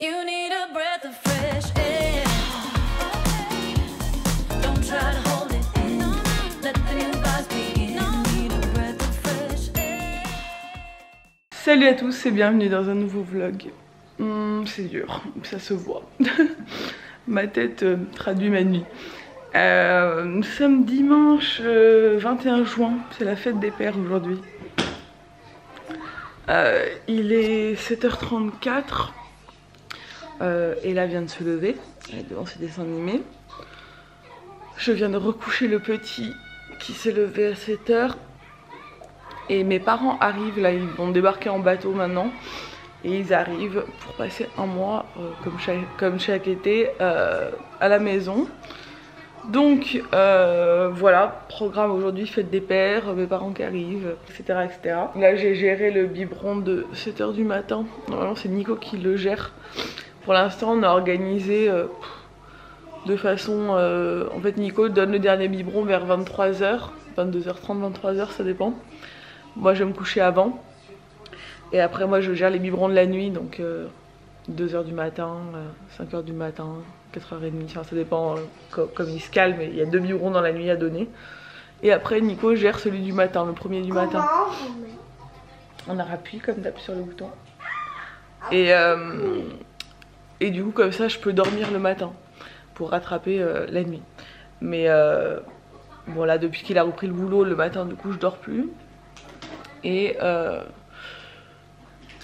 You need a breath of fresh air. Don't try to hold it in. Let the new vibes begin. You need a breath of fresh air. Salut à tous et bienvenue dans un nouveau vlog. C'est dur, ça se voit. Ma tête traduit ma nuit. Nous sommes dimanche 21 juin, c'est la fête des pères aujourd'hui. Il est 7h34. Ella vient de se lever, elle est devant ses dessins animés. Je viens de recoucher le petit qui s'est levé à 7h. Et mes parents arrivent là, ils vont débarquer en bateau maintenant. Et ils arrivent pour passer un mois, comme chaque été, à la maison. Donc voilà, programme aujourd'hui, fête des pères, mes parents qui arrivent, etc. etc. Là j'ai géré le biberon de 7h du matin. Normalement c'est Nico qui le gère. Pour l'instant on a organisé de façon... en fait Nico donne le dernier biberon vers 23h, 22h30, 23h, ça dépend. Moi je vais me coucher avant. Et après moi je gère les biberons de la nuit, donc 2h du matin, 5h du matin, 4h30, enfin, ça dépend comme il se calme, il y a 2 biberons dans la nuit à donner. Et après Nico gère celui du matin, le premier du matin. On a appuyé comme d'hab sur le bouton. Et du coup comme ça je peux dormir le matin pour rattraper la nuit. Mais bon là depuis qu'il a repris le boulot le matin du coup je dors plus. Et là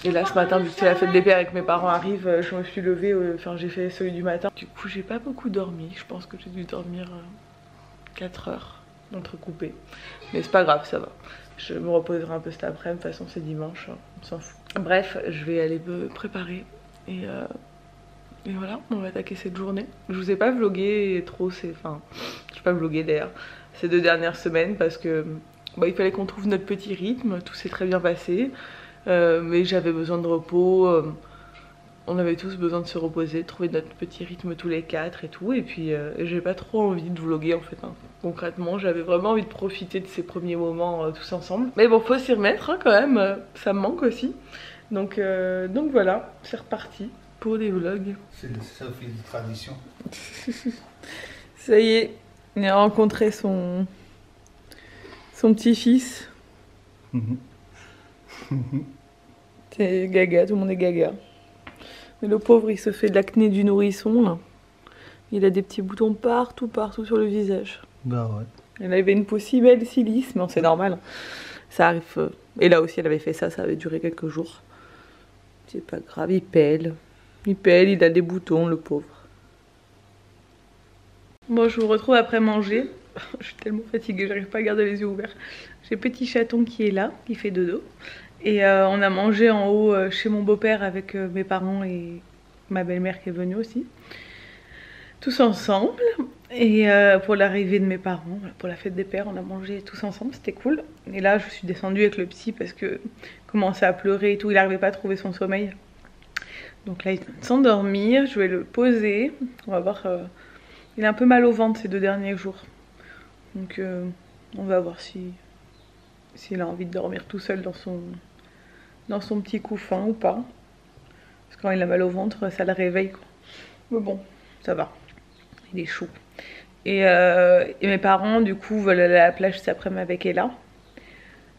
ce matin vu que c'est la fête des pères et que mes parents arrivent, je me suis levée, enfin j'ai fait celui du matin. Du coup j'ai pas beaucoup dormi, je pense que j'ai dû dormir 4 heures entrecoupées. Mais c'est pas grave, ça va. Je me reposerai un peu cet après-midi, de toute façon c'est dimanche, on s'en fout. Bref, je vais aller me préparer et voilà, on va attaquer cette journée. Je vous ai pas vlogué trop, enfin je pas vlogué d'ailleurs ces 2 dernières semaines parce que il fallait qu'on trouve notre petit rythme, tout s'est très bien passé. Mais j'avais besoin de repos, on avait tous besoin de se reposer, de trouver notre petit rythme tous les 4 et tout. Et puis j'ai pas trop envie de vlogger en fait, hein. Concrètement j'avais vraiment envie de profiter de ces premiers moments tous ensemble. Mais bon faut s'y remettre hein, quand même, ça me manque aussi. Donc voilà, c'est reparti pour des vlogs. C'est ça au fil de tradition. Ça y est, on a rencontré son petit-fils. C'est gaga, tout le monde est gaga. Mais le pauvre il se fait de l'acné du nourrisson là. Il a des petits boutons partout sur le visage. Bah ouais. Elle avait une peau si belle, si lisse, mais c'est normal. Ça arrive. Et là aussi elle avait fait ça, ça avait duré quelques jours. C'est pas grave, il pèle. Il a des boutons le pauvre. Bon je vous retrouve après manger. Je suis tellement fatiguée, j'arrive pas à garder les yeux ouverts. J'ai petit chaton qui est là, qui fait dodo. Et on a mangé en haut chez mon beau-père avec mes parents et ma belle-mère qui est venue aussi. Tous ensemble. Et pour l'arrivée de mes parents, pour la fête des pères, on a mangé tous ensemble, c'était cool. Et là je suis descendue avec le petit parce que commençait à pleurer et tout, il n'arrivait pas à trouver son sommeil. Donc là il vient de s'endormir, je vais le poser. On va voir, il a un peu mal au ventre ces 2 derniers jours. Donc on va voir s'il a envie de dormir tout seul dans son petit couffin ou pas. Parce que quand il a mal au ventre, ça le réveille quoi. Mais bon, ça va. Il est chaud. Et mes parents du coup veulent aller à la plage cet après-midi avec Ella.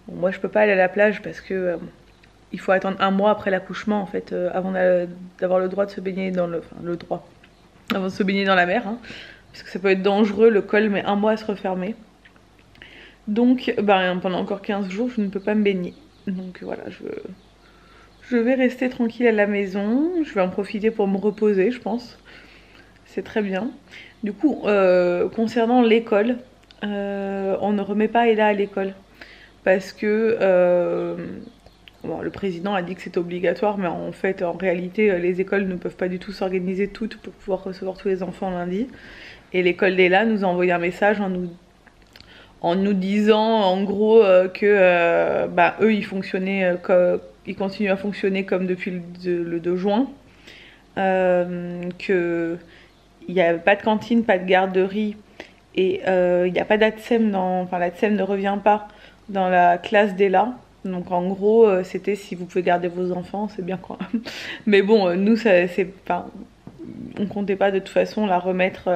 Bon, moi je peux pas aller à la plage parce que il faut attendre 1 mois après l'accouchement en fait, avant d'avoir le droit de se baigner dans avant de se baigner dans la mer. Hein. Parce que ça peut être dangereux, le col met 1 mois à se refermer. Donc pendant encore 15 jours je ne peux pas me baigner. Donc voilà, je vais rester tranquille à la maison. Je vais en profiter pour me reposer je pense. C'est très bien. Du coup concernant l'école, on ne remet pas Ella à l'école. Parce que le président a dit que c'était obligatoire. Mais en fait en réalité les écoles ne peuvent pas du tout s'organiser toutes pour pouvoir recevoir tous les enfants lundi. Et l'école d'Ella nous a envoyé un message en nous disant en gros que eux ils fonctionnaient ils continuent à fonctionner comme depuis le 2 juin, que il n'y a pas de cantine, pas de garderie et il n'y a pas d'ATSEM l'ATSEM ne revient pas dans la classe d'Ella. Donc en gros, c'était si vous pouvez garder vos enfants, c'est bien quoi. Mais bon, nous, on comptait pas de toute façon la remettre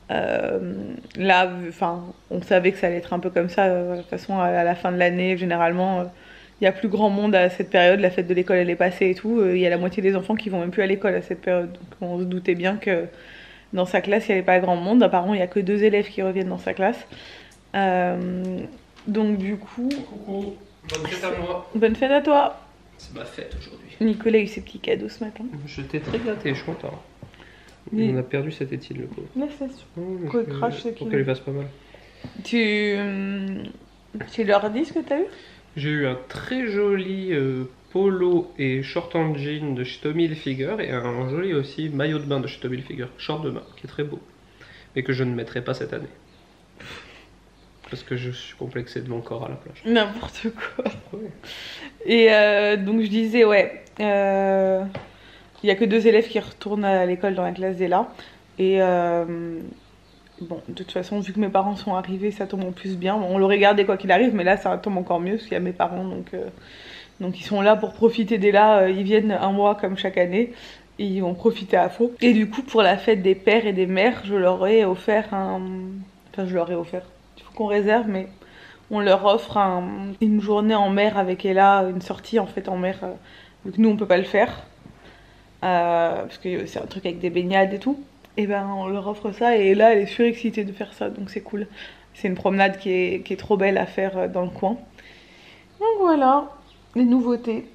là. Enfin, on savait que ça allait être un peu comme ça. De toute façon, à la fin de l'année, généralement, il y a plus grand monde à cette période. La fête de l'école, elle est passée et tout. Il y a la moitié des enfants qui vont même plus à l'école à cette période. Donc on se doutait bien que dans sa classe, il n'y avait pas grand monde. Apparemment, il n'y a que 2 élèves qui reviennent dans sa classe. Donc du coup... Coucou, bonne fête à moi. Bonne fête à toi. C'est ma fête aujourd'hui. Nicolas a eu ses petits cadeaux ce matin. Je t'ai très gâté, je suis content. Oui. On a perdu cette Étile, le pauvre. Laisse ça sur. Oh, mais Quoi, je- crache, c'est pour qui qu'elle lui fasse pas mal. Tu leur dis ce que t'as eu? J'ai eu un très joli polo et short en jean de chez Tommy Hilfiger et un joli aussi maillot de bain de chez Tommy Hilfiger, short de bain, qui est très beau, mais que je ne mettrai pas cette année. Parce que je suis complexé de mon corps à la plage. N'importe quoi. Ouais. Et donc je disais, ouais, il y a que 2 élèves qui retournent à l'école dans la classe d'Ella. Et bon, de toute façon, vu que mes parents sont arrivés, ça tombe en plus bien. Bon, on l'aurait gardé quoi qu'il arrive, mais là, ça tombe encore mieux parce qu'il y a mes parents. Donc ils sont là pour profiter d'Ella. Ils viennent un mois comme chaque année. Et ils vont profiter à fond. Et du coup, pour la fête des pères et des mères, je leur ai offert un... Enfin, je leur ai offert. Il faut qu'on réserve, mais on leur offre une journée en mer avec Ella, une sortie en fait en mer, vu que nous on peut pas le faire, parce que c'est un truc avec des baignades et tout. Et ben on leur offre ça et Ella elle est surexcitée de faire ça, donc c'est cool. C'est une promenade qui est trop belle à faire dans le coin. Donc voilà, les nouveautés.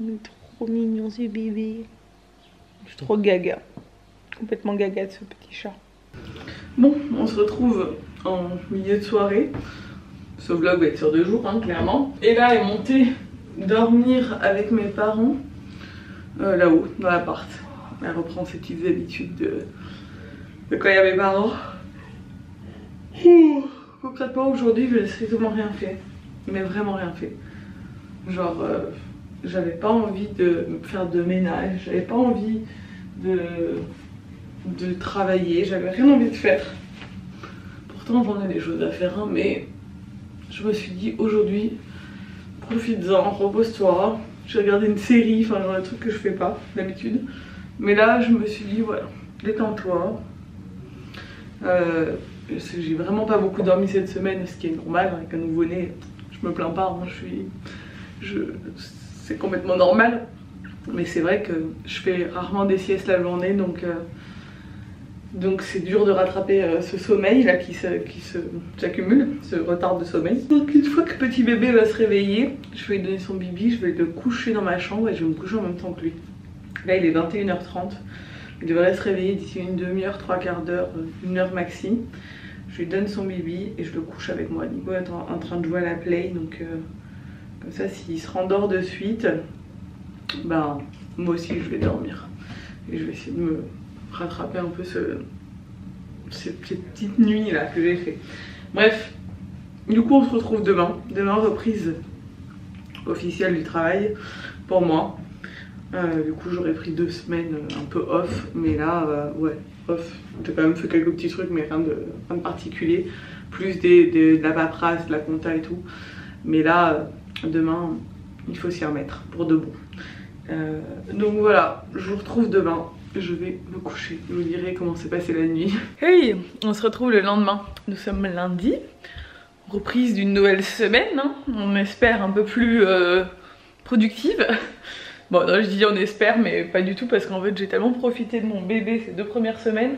Il est trop mignon ce bébé. Je suis trop gaga. Complètement gaga de ce petit chat. Bon, on se retrouve en milieu de soirée. Ce vlog va être sur 2 jours, hein, clairement. Et là, elle est montée dormir avec mes parents là-haut, dans l'appart. Elle reprend ses petites habitudes de quand il y a mes parents. Concrètement, aujourd'hui, je n'ai strictement rien fait. Mais vraiment rien fait. Genre, j'avais pas envie de faire de ménage, j'avais pas envie de travailler, j'avais rien envie de faire. Pourtant j'en ai des choses à faire, hein, mais je me suis dit aujourd'hui, profites-en, repose-toi. J'ai regardé une série, enfin genre un truc que je fais pas d'habitude. Mais là je me suis dit voilà, détends-toi. J'ai vraiment pas beaucoup dormi cette semaine, ce qui est normal avec un nouveau-né. Je me plains pas, hein, c'est complètement normal. Mais c'est vrai que je fais rarement des siestes la journée, donc c'est dur de rattraper ce sommeil là qui s'accumule, ce retard de sommeil. Donc une fois que petit bébé va se réveiller, je vais lui donner son bibi, je vais le coucher dans ma chambre et je vais me coucher en même temps que lui. Là il est 21h30, il devrait se réveiller d'ici une demi-heure, 3/4 d'heure, 1 heure maxi. Je lui donne son bibi et je le couche avec moi. Nico est en train de jouer à la play, donc comme ça s'il se rendort de suite, ben moi aussi je vais dormir. Et je vais essayer de me rattraper un peu ces petites nuits là que j'ai fait. Bref, du coup on se retrouve demain. Demain, reprise officielle du travail pour moi. Du coup j'aurais pris 2 semaines un peu off, mais là ouais, off. J'ai quand même fait quelques petits trucs mais rien de particulier. Plus de la paperasse, de la compta et tout. Mais là, demain, il faut s'y remettre pour de bon. Donc voilà, je vous retrouve demain. Je vais me coucher, je vous dirai comment s'est passée la nuit. Hey, on se retrouve le lendemain. Nous sommes lundi, reprise d'une nouvelle semaine, hein. On espère un peu plus productive. Bon, non, je dis on espère, mais pas du tout parce qu'en fait j'ai tellement profité de mon bébé ces 2 premières semaines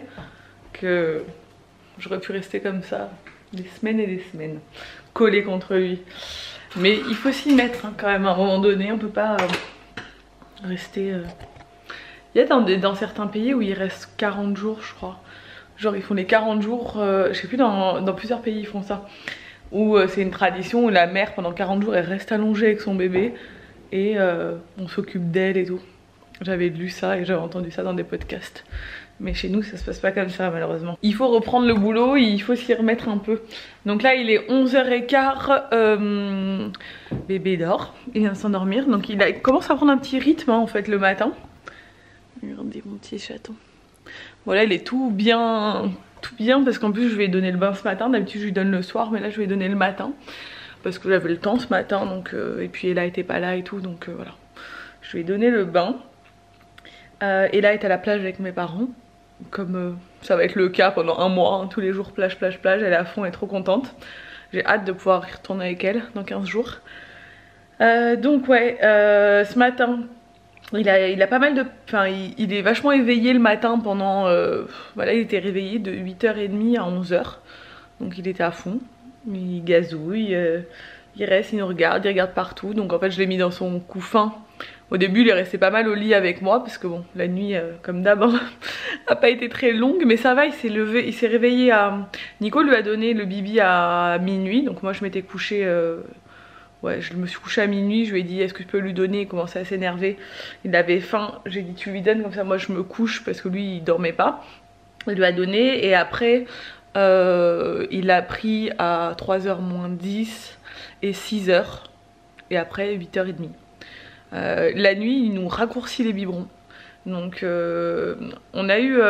que j'aurais pu rester comme ça des semaines et des semaines, collée contre lui. Mais il faut s'y mettre hein, quand même à un moment donné, on peut pas rester... Il y a dans certains pays où il reste 40 jours je crois. Genre ils font les 40 jours, je sais plus, dans plusieurs pays ils font ça. Où c'est une tradition où la mère pendant 40 jours elle reste allongée avec son bébé et on s'occupe d'elle et tout. J'avais lu ça et j'avais entendu ça dans des podcasts. Mais chez nous ça se passe pas comme ça malheureusement. Il faut reprendre le boulot, il faut s'y remettre un peu. Donc là il est 11h15, bébé dort, il vient de s'endormir. Donc il commence à prendre un petit rythme hein, en fait le matin. Regardez mon petit chaton. Voilà, il est tout bien tout bien parce qu'en plus je lui ai donné le bain ce matin. D'habitude je lui donne le soir, mais là je lui ai donné le matin parce que j'avais le temps ce matin, donc et puis Ella était pas là et tout, donc voilà. Je lui ai donné le bain. Ella est à la plage avec mes parents, comme ça va être le cas pendant un mois, hein, tous les jours plage, plage, plage. Elle est à fond, elle est trop contente. J'ai hâte de pouvoir y retourner avec elle dans 15 jours. Donc ouais, ce matin, il a pas mal de... Enfin, il est vachement éveillé le matin pendant... voilà, il était réveillé de 8h30 à 11h. Donc il était à fond. Il gazouille, il reste, il nous regarde, il regarde partout. Donc en fait, je l'ai mis dans son couffin. Au début, il est resté pas mal au lit avec moi parce que bon, la nuit, comme d'hab, a pas été très longue. Mais ça va, il s'est levé, il s'est réveillé à... Nico lui a donné le bibi à minuit. Donc moi, je m'étais couchée... Ouais, je me suis couchée à minuit, je lui ai dit est-ce que je peux lui donner, il commençait à s'énerver, il avait faim, j'ai dit tu lui donnes comme ça moi je me couche parce que lui il dormait pas. Il lui a donné et après il a pris à 3h moins 10 et 6h et après 8h30. La nuit il nous raccourcit les biberons. Donc on a eu...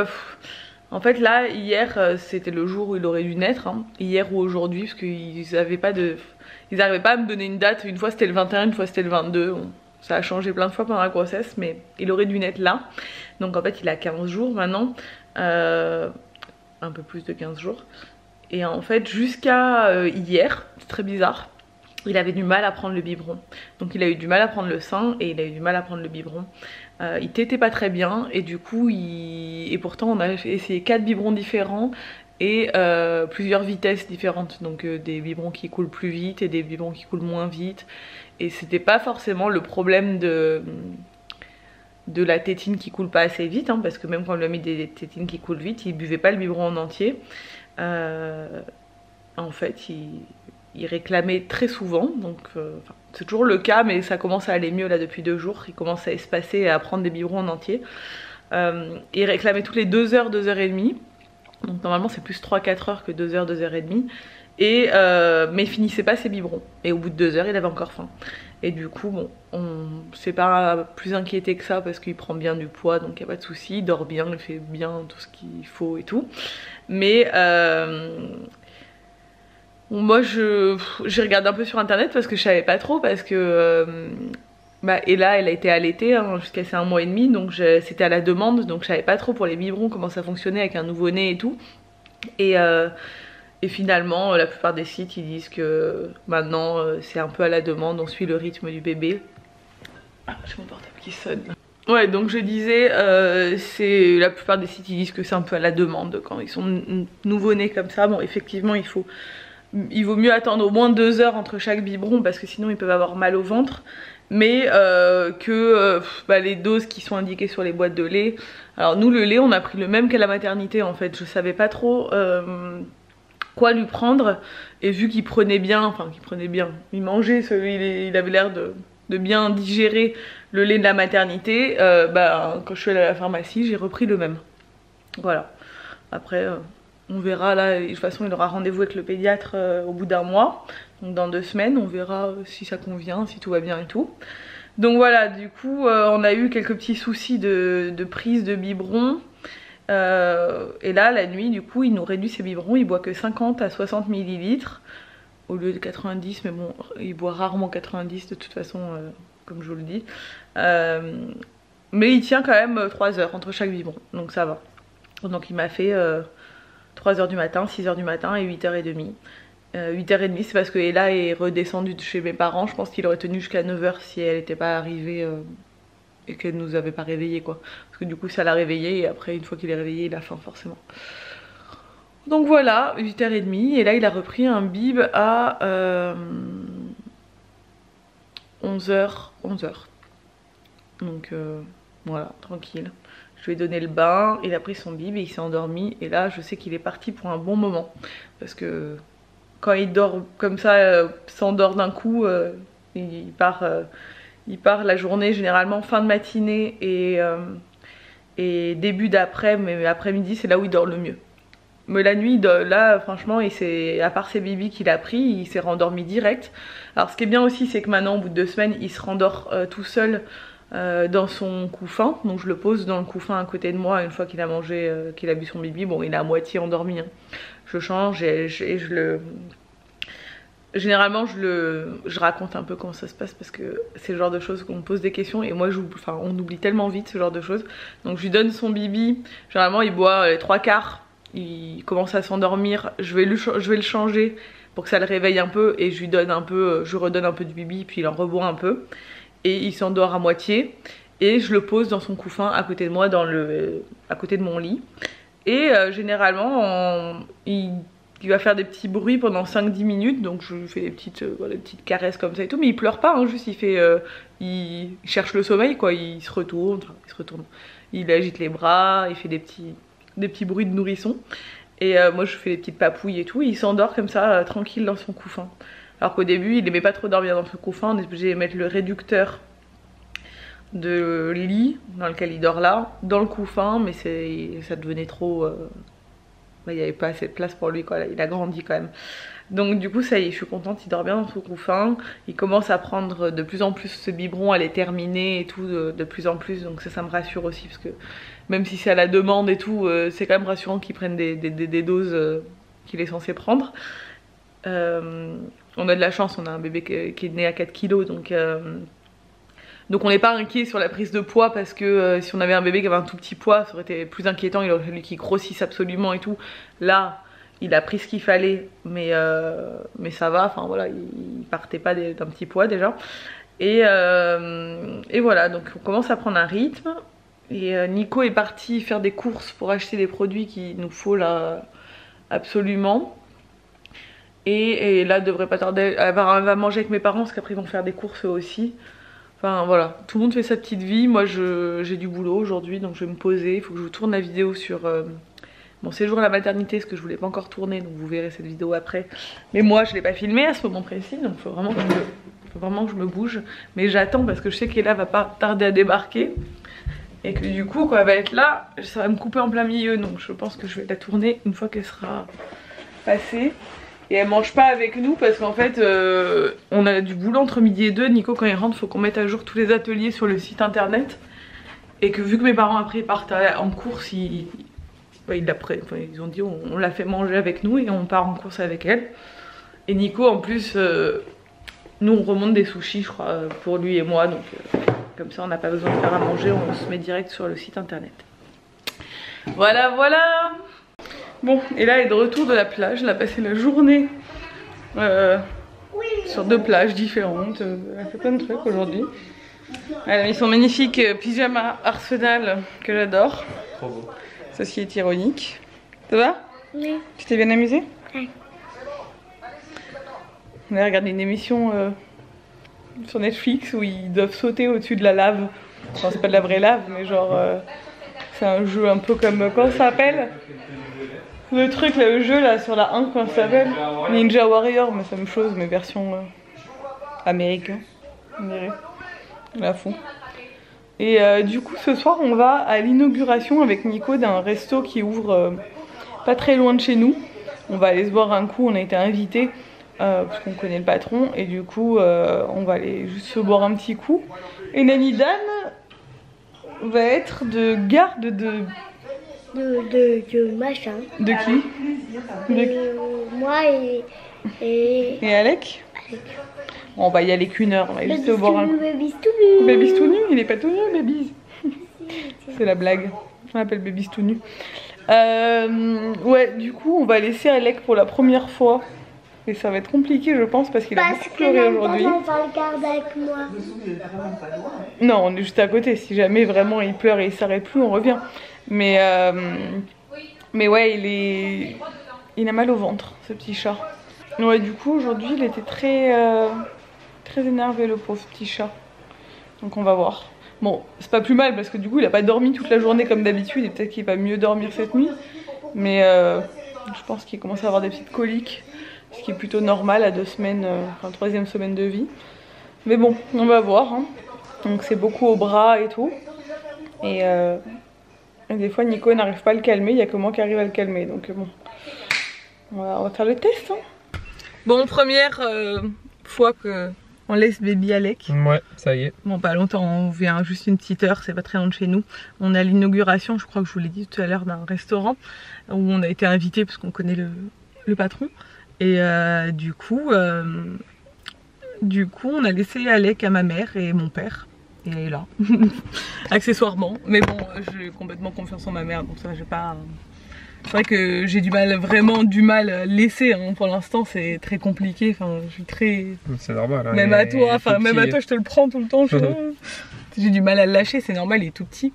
en fait là hier c'était le jour où il aurait dû naître, hein, hier ou aujourd'hui parce qu'ils avaient pas de... Ils n'arrivaient pas à me donner une date, une fois c'était le 21, une fois c'était le 22, ça a changé plein de fois pendant la grossesse, mais il aurait dû naître là. Donc en fait il a 15 jours maintenant, un peu plus de 15 jours. Et en fait jusqu'à hier, c'est très bizarre, il avait du mal à prendre le biberon. Donc il a eu du mal à prendre le sein et il a eu du mal à prendre le biberon. Il tétait pas très bien et du coup, et pourtant on a essayé 4 biberons différents. Et plusieurs vitesses différentes, donc des biberons qui coulent plus vite et des biberons qui coulent moins vite. Et c'était pas forcément le problème de la tétine qui coule pas assez vite, hein, parce que même quand on lui a mis des tétines qui coulent vite, il buvait pas le biberon en entier. En fait, il réclamait très souvent, donc c'est toujours le cas, mais ça commence à aller mieux là depuis 2 jours. Il commence à espacer et à prendre des biberons en entier. Il réclamait toutes les 2h, 2h30. Donc normalement c'est plus 3-4 heures que 2h, 2h30. Mais il finissait pas ses biberons. Et au bout de 2 heures il avait encore faim. Et du coup bon, on s'est pas plus inquiété que ça parce qu'il prend bien du poids, donc il n'y a pas de souci, il dort bien, il fait bien tout ce qu'il faut et tout. Mais moi j'ai regardé un peu sur internet parce que je savais pas trop, parce que Ella elle a été allaitée hein, jusqu'à ses 1 mois et demi, donc c'était à la demande, donc je savais pas trop pour les biberons comment ça fonctionnait avec un nouveau-né et tout. Et finalement la plupart des sites ils disent que maintenant c'est un peu à la demande, on suit le rythme du bébé. Ah, j'ai mon portable qui sonne. Ouais, donc je disais, la plupart des sites ils disent que c'est un peu à la demande quand ils sont nouveau-nés comme ça. Bon effectivement il vaut mieux attendre au moins 2 heures entre chaque biberon parce que sinon ils peuvent avoir mal au ventre. Mais les doses qui sont indiquées sur les boîtes de lait, alors nous le lait on a pris le même qu'à la maternité en fait, je savais pas trop quoi lui prendre, et vu qu'il prenait bien, il mangeait, il avait l'air de bien digérer le lait de la maternité, quand je suis allée à la pharmacie j'ai repris le même. Voilà, après on verra là, de toute façon il aura rendez-vous avec le pédiatre au bout d'1 mois. Donc dans 2 semaines, on verra si ça convient, si tout va bien et tout. Donc voilà, du coup, on a eu quelques petits soucis de prise de biberon. Et là, la nuit, du coup, il nous réduit ses biberons. Il boit que 50 à 60 ml au lieu de 90. Mais bon, il boit rarement 90 de toute façon, comme je vous le dis. Mais il tient quand même 3 heures entre chaque biberon. Donc ça va. Donc il m'a fait 3h du matin, 6h du matin et 8h30. 8h30 c'est parce que Ella est redescendue de chez mes parents. Je pense qu'il aurait tenu jusqu'à 9h si elle n'était pas arrivée et qu'elle nous avait pas réveillé quoi. Parce que du coup ça l'a réveillé et après une fois qu'il est réveillé il a faim forcément. Donc voilà, 8h30 et là il a repris un bib à 11h. Donc voilà, tranquille. Je lui ai donné le bain, il a pris son bib et il s'est endormi. Et là je sais qu'il est parti pour un bon moment. Parce que quand il dort comme ça, s'endort d'un coup, il part la journée généralement fin de matinée et début d'après, mais après-midi c'est là où il dort le mieux. Mais la nuit, là franchement, à part ses bibis qu'il a pris, il s'est rendormi direct. Alors ce qui est bien aussi c'est que maintenant au bout de 2 semaines il se rendort tout seul dans son couffin. Donc je le pose dans le couffin à côté de moi une fois qu'il a mangé, qu'il a bu son bibi. Bon, il est à moitié endormi, hein. Je change et je le... Généralement je raconte un peu comment ça se passe parce que c'est le genre de choses qu'on me pose des questions et moi on oublie tellement vite ce genre de choses. Donc je lui donne son bibi, généralement il boit les 3/4, il commence à s'endormir, je vais le changer pour que ça le réveille un peu et je lui donne un peu, je redonne un peu du bibi puis il en reboit un peu et il s'endort à moitié et je le pose dans son couffin à côté de moi, à côté de mon lit et généralement il va faire des petits bruits pendant 5-10 minutes, donc je lui fais des petites caresses comme ça et tout, mais il pleure pas, hein, juste il cherche le sommeil quoi, il se retourne, il agite les bras, il fait des petits bruits de nourrisson, et moi je fais des petites papouilles et tout, et il s'endort comme ça, tranquille dans son couffin. Alors qu'au début il aimait pas trop dormir dans son couffin, on est obligé de mettre le réducteur de lit dans lequel il dort là, dans le couffin, mais ça devenait trop... il n'y avait pas assez de place pour lui quoi, il a grandi quand même. Donc du coup ça y est, je suis contente, il dort bien dans son couffin, il commence à prendre de plus en plus ce biberon, à les terminer et tout de plus en plus, donc ça me rassure aussi parce que même si c'est à la demande et tout, c'est quand même rassurant qu'il prenne des doses qu'il est censé prendre. On a de la chance, on a un bébé qui est né à 4 kilos donc on n'est pas inquiet sur la prise de poids parce que si on avait un bébé qui avait un tout petit poids, ça aurait été plus inquiétant, il aurait fallu qu'il grossisse absolument et tout. Là, il a pris ce qu'il fallait, mais ça va, enfin voilà, il partait pas d'un petit poids déjà. Et voilà, donc on commence à prendre un rythme. Et Nico est parti faire des courses pour acheter des produits qu'il nous faut là absolument. Et là, devrait pas tarder, elle va manger avec mes parents parce qu'après ils vont faire des courses eux aussi. Enfin voilà, tout le monde fait sa petite vie, moi j'ai du boulot aujourd'hui donc je vais me poser, il faut que je vous tourne la vidéo sur mon séjour à la maternité, ce que je voulais pas encore tourner, donc vous verrez cette vidéo après. Mais moi je l'ai pas filmé à ce moment précis, donc il faut vraiment que je me bouge. Mais j'attends parce que je sais qu'Ella va pas tarder à débarquer et que du coup quand elle va être là, ça va me couper en plein milieu, donc je pense que je vais la tourner une fois qu'elle sera passée. Et elle mange pas avec nous parce qu'en fait on a du boulot entre midi et 2. Nico quand il rentre faut qu'on mette à jour tous les ateliers sur le site internet. Et que vu que mes parents après partent en course, ils ont dit on la fait manger avec nous et on part en course avec elle. Et Nico en plus, nous on remonte des sushis je crois pour lui et moi. Donc comme ça on n'a pas besoin de faire à manger, on se met direct sur le site internet. Voilà voilà. Bon, et là elle est de retour de la plage, elle a passé la journée sur 2 plages différentes, elle a fait plein de trucs aujourd'hui. Elle a mis son magnifique pyjama Arsenal que j'adore. Trop beau. Ceci est ironique. Ça va? Oui. Tu t'es bien amusé? Oui. On a regardé une émission sur Netflix où ils doivent sauter au-dessus de la lave. Enfin c'est pas de la vraie lave mais genre c'est un jeu un peu comme, comment ça s'appelle? Le truc là, le jeu là sur la 1, comment ça s'appelle? Ninja Warrior, mais c'est la même chose, mais version américain, on dirait. La fond. Et du coup, ce soir, on va à l'inauguration avec Nico d'un resto qui ouvre pas très loin de chez nous. On va aller se boire un coup, on a été invités parce qu'on connaît le patron. Et du coup, on va aller juste se boire un petit coup. Et Nanny Dan va être de garde de machin. De qui? Moi et Alec? Bon, on va y aller qu'une heure, on va juste boire un coup. Bébis tout nu. Bébis tout nu? Il est pas tout nu, Bébis. C'est la blague. On l'appelle Bébis tout nu. Ouais, du coup, on va laisser Alec pour la première fois. Et ça va être compliqué, je pense, parce qu'il a beaucoup pleuré aujourd'hui. On va le garder avec moi. Non, on est juste à côté. Si jamais vraiment il pleure et il s'arrête plus, on revient. Mais ouais, il a mal au ventre, ce petit chat. Ouais, du coup, aujourd'hui, il était très énervé, le pauvre petit chat. Donc on va voir. Bon, c'est pas plus mal parce que du coup, il a pas dormi toute la journée comme d'habitude et peut-être qu'il va mieux dormir cette nuit. Mais je pense qu'il commence à avoir des petites coliques, ce qui est plutôt normal à 2 semaines, enfin 3e semaine de vie. Mais bon, on va voir. Hein. Donc c'est beaucoup au bras et tout. Et des fois, Nico n'arrive pas à le calmer, il n'y a que moi qui arrive à le calmer. Donc bon, on va faire le test. Hein. Bon, première fois qu'on On laisse baby Alec. Ouais, ça y est. Bon, pas longtemps, on vient juste une petite heure, c'est pas très loin de chez nous. On a l'inauguration, je crois que je vous l'ai dit tout à l'heure, d'un restaurant où on a été invité parce qu'on connaît le patron. Et du coup, on a laissé Alec à ma mère et mon père. Et elle est là, accessoirement. Mais bon, j'ai complètement confiance en ma mère, donc ça, j'ai pas... C'est vrai que j'ai vraiment du mal à laisser, hein. Pour l'instant c'est très compliqué, enfin je suis très... C'est normal. Hein, même à toi, je te le prends tout le temps, j'ai du mal à le lâcher, c'est normal, il est tout petit.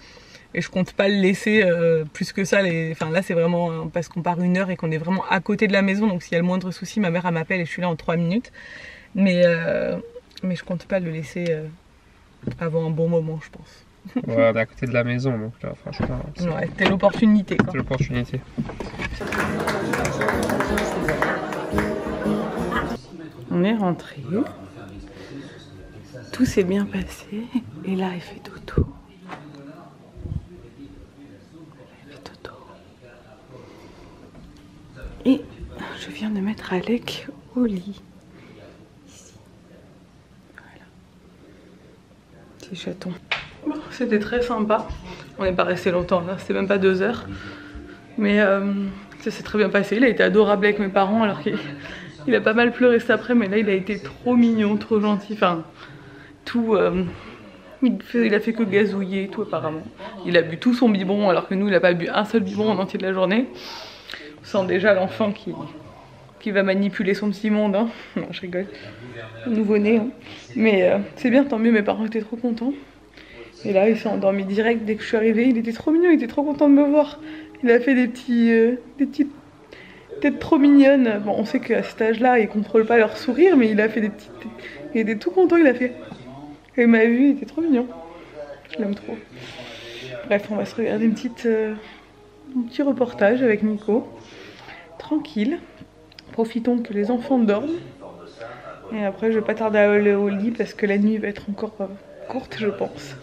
Et je compte pas le laisser plus que ça, enfin là c'est vraiment parce qu'on part 1 heure et qu'on est vraiment à côté de la maison, donc s'il y a le moindre souci, ma mère elle m'appelle et je suis là en 3 minutes. Mais je compte pas le laisser avant un bon moment, je pense. Ouais, on est à côté de la maison, donc là, franchement... Ouais, c'était l'opportunité, quoi. C'est l'opportunité. On est rentré. Tout s'est bien passé. Et là, il fait dodo. Il fait dodo. Et je viens de mettre Alec au lit. Ici. Voilà. Petit chaton. Bon, c'était très sympa. On n'est pas resté longtemps là, c'était même pas 2 heures. Mais ça s'est très bien passé. Il a été adorable avec mes parents alors qu'il a pas mal pleuré cet après, mais là il a été trop mignon, trop gentil. Enfin, tout. Il a fait que gazouiller et tout apparemment. Il a bu tout son biberon alors que nous il a pas bu un seul biberon en entier de la journée. On sent déjà l'enfant qui va manipuler son petit monde. Hein. Non, je rigole. Nouveau-né. Hein. Mais c'est bien, tant mieux, mes parents étaient trop contents. Et là, il s'est endormi direct dès que je suis arrivée. Il était trop mignon, il était trop content de me voir. Il a fait des petites têtes trop mignonnes. Bon, on sait qu'à cet âge-là, ils contrôlent pas leur sourire, mais il a fait des petites... Il était tout content, il a fait... Et il m'a vu, il était trop mignon. Je l'aime trop. Bref, on va se regarder un petit reportage avec Nico. Tranquille. Profitons que les enfants dorment. Et après, je vais pas tarder à aller au lit parce que la nuit va être encore courte, je pense.